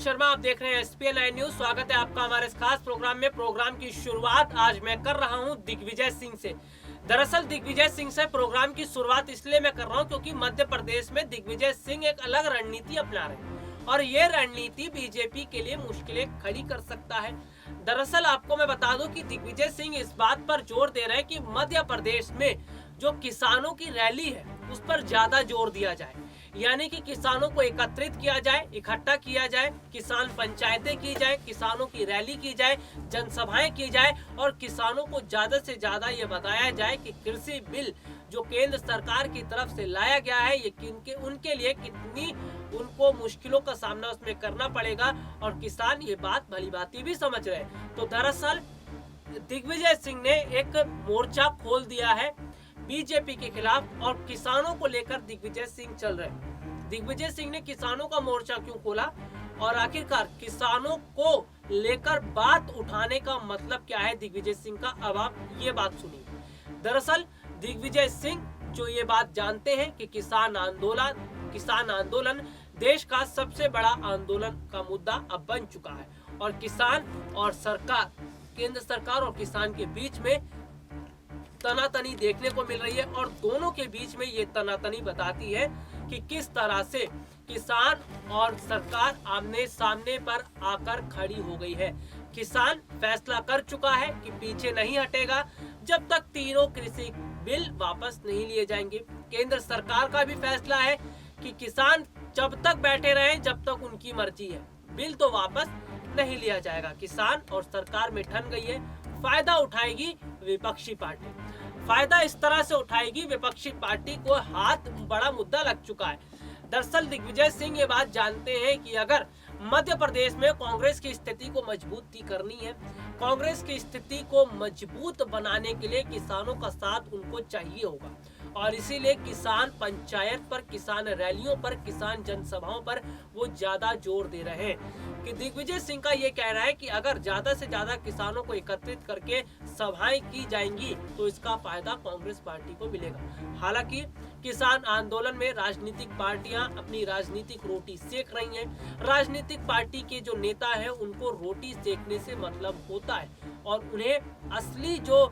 शर्मा, आप देख रहे हैं SPN 9 न्यूज। स्वागत है आपका हमारे इस खास प्रोग्राम में। प्रोग्राम की शुरुआत आज मैं कर रहा हूं दिग्विजय सिंह से। दरअसल दिग्विजय सिंह से प्रोग्राम की शुरुआत इसलिए मैं कर रहा हूं क्योंकि मध्य प्रदेश में दिग्विजय सिंह एक अलग रणनीति अपना रहे हैं और ये रणनीति बीजेपी के लिए मुश्किलें खड़ी कर सकता है। दरअसल आपको मैं बता दूं कि दिग्विजय सिंह इस बात पर जोर दे रहे हैं कि मध्य प्रदेश में जो किसानों की रैली है उस पर ज्यादा जोर दिया जाए, यानी कि किसानों को एकत्रित किया जाए, इकट्ठा किया जाए, किसान पंचायतें की जाए, किसानों की रैली की जाए, जनसभाएं की जाए और किसानों को ज्यादा से ज्यादा ये बताया जाए कि कृषि बिल जो केंद्र सरकार की तरफ से लाया गया है ये उनके लिए कितनी उनको मुश्किलों का सामना उसमें करना पड़ेगा और किसान ये बात भलीभांति भी समझ रहे हैं। तो दरअसल दिग्विजय सिंह ने एक मोर्चा खोल दिया है बीजेपी के खिलाफ और किसानों को लेकर दिग्विजय सिंह चल रहे हैं। दिग्विजय सिंह ने किसानों का मोर्चा क्यों खोला और आखिरकार किसानों को लेकर बात उठाने का मतलब क्या है दिग्विजय सिंह का, अब आप ये बात सुनिए। दरअसल दिग्विजय सिंह जो ये बात जानते हैं कि किसान आंदोलन देश का सबसे बड़ा आंदोलन का मुद्दा अब बन चुका है और किसान और सरकार, केंद्र सरकार और किसान के बीच में तनातनी देखने को मिल रही है और दोनों के बीच में ये तनातनी बताती है कि किस तरह से किसान और सरकार आमने सामने पर आकर खड़ी हो गई है। किसान फैसला कर चुका है कि पीछे नहीं हटेगा जब तक तीनों कृषि बिल वापस नहीं लिए जाएंगे। केंद्र सरकार का भी फैसला है कि किसान जब तक बैठे रहें जब तक उनकी मर्जी है, बिल तो वापस नहीं लिया जाएगा। किसान और सरकार में ठन गई है, फायदा उठाएगी विपक्षी पार्टी। फायदा इस तरह से उठाएगी, विपक्षी पार्टी को हाथ बड़ा मुद्दा लग चुका है। दरअसल दिग्विजय सिंह ये बात जानते हैं कि अगर मध्य प्रदेश में कांग्रेस की स्थिति को मजबूती करनी है, कांग्रेस की स्थिति को मजबूत बनाने के लिए किसानों का साथ उनको चाहिए होगा और इसीलिए किसान पंचायत पर, किसान रैलियों पर, किसान जनसभाओं पर वो ज्यादा जोर दे रहे हैं। कि दिग्विजय सिंह का ये कहना है कि अगर ज्यादा से ज्यादा किसानों को एकत्रित करके सभाएं की जाएंगी तो इसका फायदा कांग्रेस पार्टी को मिलेगा। हालांकि किसान आंदोलन में राजनीतिक पार्टियां अपनी राजनीतिक रोटी सेक रही हैं। राजनीतिक पार्टी के जो नेता हैं उनको रोटी सेकने से मतलब होता है और उन्हें असली जो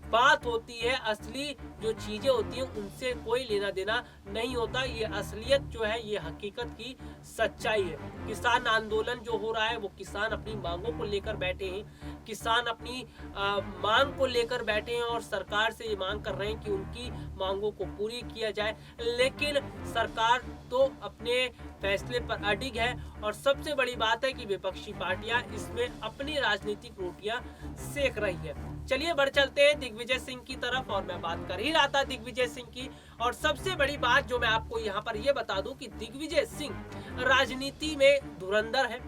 बात होती है, असली जो चीजें होती हैं उनसे कोई लेना देना नहीं होता। ये असलियत जो है ये हकीकत की सच्चाई है। किसान आंदोलन जो हो रहा है वो किसान अपनी मांगों को लेकर बैठे हैं, किसान अपनी मांग को लेकर बैठे हैं और सरकार से ये मांग कर रहे हैं कि उनकी मांगों को पूरी किया जाए, लेकिन सरकार तो अपने फैसले पर अडिग है और सबसे बड़ी बात है कि विपक्षी पार्टियां इसमें अपनी राजनीतिक रोटियां सेक रही है। चलिए बढ़ चलते हैं दिग्विजय सिंह की तरफ और मैं बात कर ही रहा था दिग्विजय सिंह की और सबसे बड़ी बात जो मैं आपको यहाँ पर ये बता दूं कि दिग्विजय सिंह राजनीति में धुरंधर है।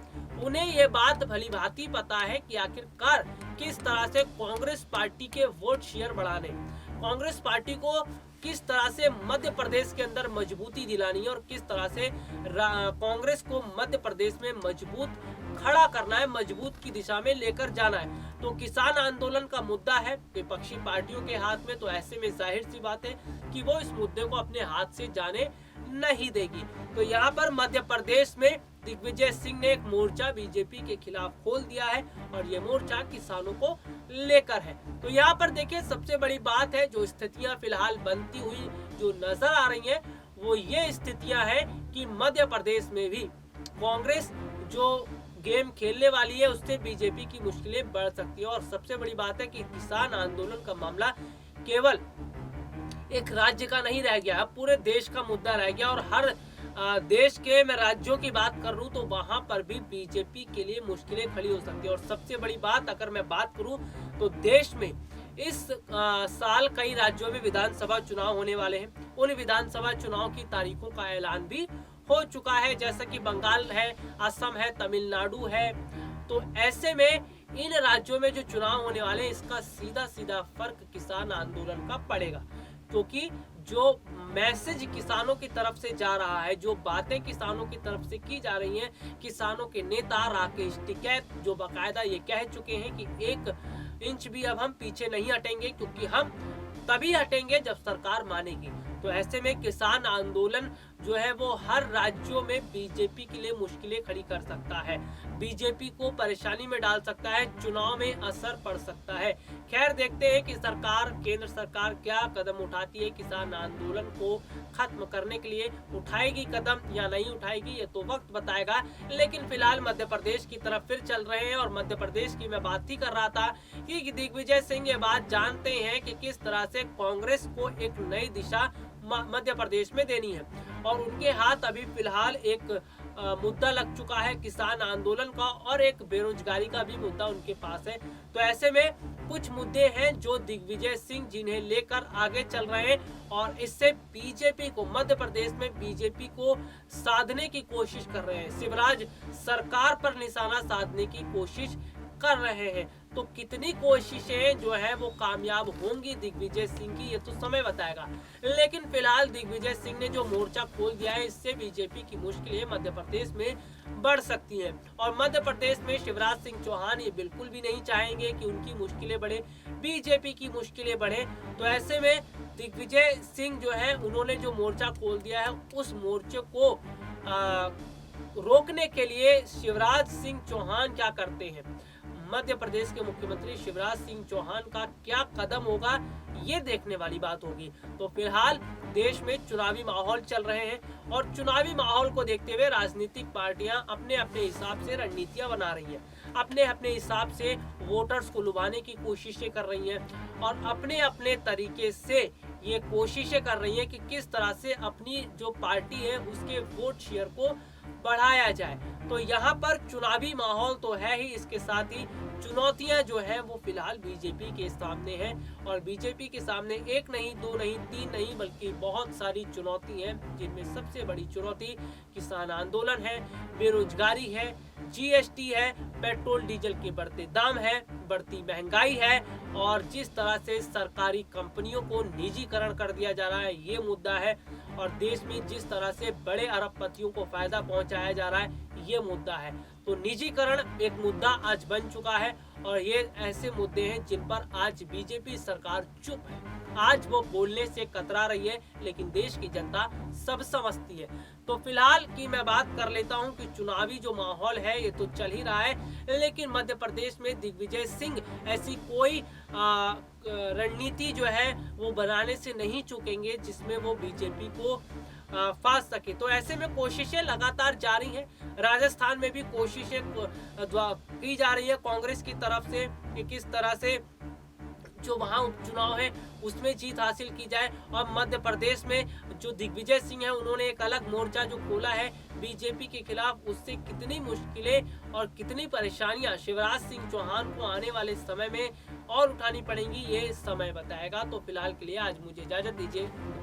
उन्हें ये बात भलीभांति पता है कि आखिरकार किस तरह से कांग्रेस पार्टी के वोट शेयर बढ़ाने, कांग्रेस पार्टी को किस तरह से मध्य प्रदेश के अंदर मजबूती दिलानी है और किस तरह से कांग्रेस को मध्य प्रदेश में मजबूत खड़ा करना है, मजबूत की दिशा में लेकर जाना है। तो किसान आंदोलन का मुद्दा है विपक्षी पार्टियों के हाथ में, तो ऐसे में जाहिर सी बात है कि वो इस मुद्दे को अपने हाथ से जाने नहीं देगी। तो यहाँ पर मध्य प्रदेश में दिग्विजय सिंह ने एक मोर्चा बीजेपी के खिलाफ खोल दिया है और ये मोर्चा किसानों को लेकर है। तो यहाँ पर देखिए सबसे बड़ी बात है जो स्थितियां फिलहाल बनती हुई जो नजर आ रही हैं वो ये स्थितियां हैं कि मध्य प्रदेश में भी कांग्रेस जो गेम खेलने वाली है उससे बीजेपी की मुश्किलें बढ़ सकती है। और सबसे बड़ी बात है कि किसान आंदोलन का मामला केवल एक राज्य का नहीं रह गया, अब पूरे देश का मुद्दा रह गया और हर देश के मैं राज्यों की बात कर रहा हूं तो वहां पर भी बीजेपी के लिए मुश्किलें खड़ी हो सकती है। और सबसे बड़ी बात अगर मैं बात करूं तो देश में इस साल कई राज्यों में विधानसभा चुनाव होने वाले हैं। उन विधानसभा चुनाव की तारीखों का ऐलान भी हो चुका है, जैसा कि बंगाल है, असम है, तमिलनाडु है। तो ऐसे में इन राज्यों में जो चुनाव होने वाले हैं इसका सीधा सीधा फर्क किसान आंदोलन का पड़ेगा, क्योंकि जो मैसेज किसानों की तरफ से जा रहा है, जो बातें किसानों की तरफ से की जा रही हैं, किसानों के नेता राकेश टिकैत जो बाकायदा ये कह चुके हैं कि 1 इंच भी अब हम पीछे नहीं हटेंगे क्योंकि हम तभी हटेंगे जब सरकार मानेगी। तो ऐसे में किसान आंदोलन जो है वो हर राज्यों में बीजेपी के लिए मुश्किलें खड़ी कर सकता है, बीजेपी को परेशानी में डाल सकता है, चुनाव में असर पड़ सकता है। खैर देखते हैं कि सरकार, केंद्र सरकार क्या कदम उठाती है, किसान आंदोलन को खत्म करने के लिए उठाएगी कदम या नहीं उठाएगी, ये तो वक्त बताएगा। लेकिन फिलहाल मध्य प्रदेश की तरफ फिर चल रहे हैं और मध्य प्रदेश की मैं बात ही कर रहा था कि दिग्विजय सिंह ये बात जानते हैं कि किस तरह से कांग्रेस को एक नई दिशा मध्य प्रदेश में देनी है और उनके हाथ अभी फिलहाल एक मुद्दा लग चुका है किसान आंदोलन का और एक बेरोजगारी का भी मुद्दा उनके पास है। तो ऐसे में कुछ मुद्दे हैं जो दिग्विजय सिंह जिन्हें लेकर आगे चल रहे हैं और इससे बीजेपी को, मध्य प्रदेश में बीजेपी को साधने की कोशिश कर रहे हैं, शिवराज सरकार पर निशाना साधने की कोशिश कर रहे हैं। तो कितनी कोशिशें जो है वो कामयाब होंगी दिग्विजय सिंह की, ये तो समय बताएगा। लेकिन फिलहाल दिग्विजय सिंह ने जो मोर्चा खोल दिया है, इससे बीजेपी की मुश्किलें मध्य प्रदेश में बढ़ सकती हैं और मध्य प्रदेश में शिवराज सिंह चौहान ये बिल्कुल भी नहीं चाहेंगे कि उनकी मुश्किलें बढ़े, बीजेपी की मुश्किलें बढ़े। तो ऐसे में दिग्विजय सिंह जो है उन्होंने जो मोर्चा खोल दिया है, उस मोर्चे को रोकने के लिए शिवराज सिंह चौहान क्या करते हैं, मध्य प्रदेश के मुख्यमंत्री शिवराज सिंह चौहान का क्या कदम होगा, ये देखने वाली बात होगी। तो फिलहाल देश में चुनावी माहौल चल रहे हैं और चुनावी माहौल को देखते हुए राजनीतिक पार्टियां अपने अपने हिसाब से रणनीतियां बना रही हैं, अपने अपने हिसाब से वोटर्स को लुभाने की कोशिशें कर रही हैं और अपने अपने तरीके से ये कोशिशें कर रही हैं कि किस तरह से अपनी जो पार्टी है उसके वोट शेयर को बढ़ाया जाए। तो यहाँ पर चुनावी माहौल तो है ही, इसके साथ ही चुनौतियां जो है वो फिलहाल बीजेपी के सामने है और बीजेपी के सामने एक नहीं, दो नहीं, तीन नहीं, बल्कि बहुत सारी चुनौती हैं, जिनमें सबसे बड़ी चुनौती किसान आंदोलन है, बेरोजगारी है, जीएसटी है, पेट्रोल डीजल के बढ़ते दाम है, बढ़ती महंगाई है और जिस तरह से सरकारी कंपनियों को निजीकरण कर दिया जा रहा है, ये मुद्दा है और देश में जिस तरह से बड़े अरबपतियों को फायदा पहुंचाया जा रहा है, ये मुद्दा है। तो निजीकरण एक मुद्दा आज बन चुका है और ये ऐसे मुद्दे हैं जिन पर आज बीजेपी सरकार चुप है, आज वो बोलने से कतरा रही है, लेकिन देश की जनता सब समझती है। तो फिलहाल की मैं बात कर लेता हूं कि चुनावी जो माहौल है ये तो चल ही रहा है, लेकिन मध्य प्रदेश में दिग्विजय सिंह ऐसी कोई रणनीति जो है वो बनाने से नहीं चूकेंगे जिसमें वो बीजेपी को फांस सके। तो ऐसे में कोशिशें लगातार जारी हैं, राजस्थान में भी कोशिशें की जा रही है कांग्रेस की तरफ से कि किस तरह से जो वहाँ उपचुनाव है उसमें जीत हासिल की जाए और मध्य प्रदेश में जो दिग्विजय सिंह है उन्होंने एक अलग मोर्चा जो खोला है बीजेपी के खिलाफ, उससे कितनी मुश्किलें और कितनी परेशानियां शिवराज सिंह चौहान को आने वाले समय में और उठानी पड़ेंगी, ये समय बताएगा। तो फिलहाल के लिए आज मुझे इजाजत दीजिए।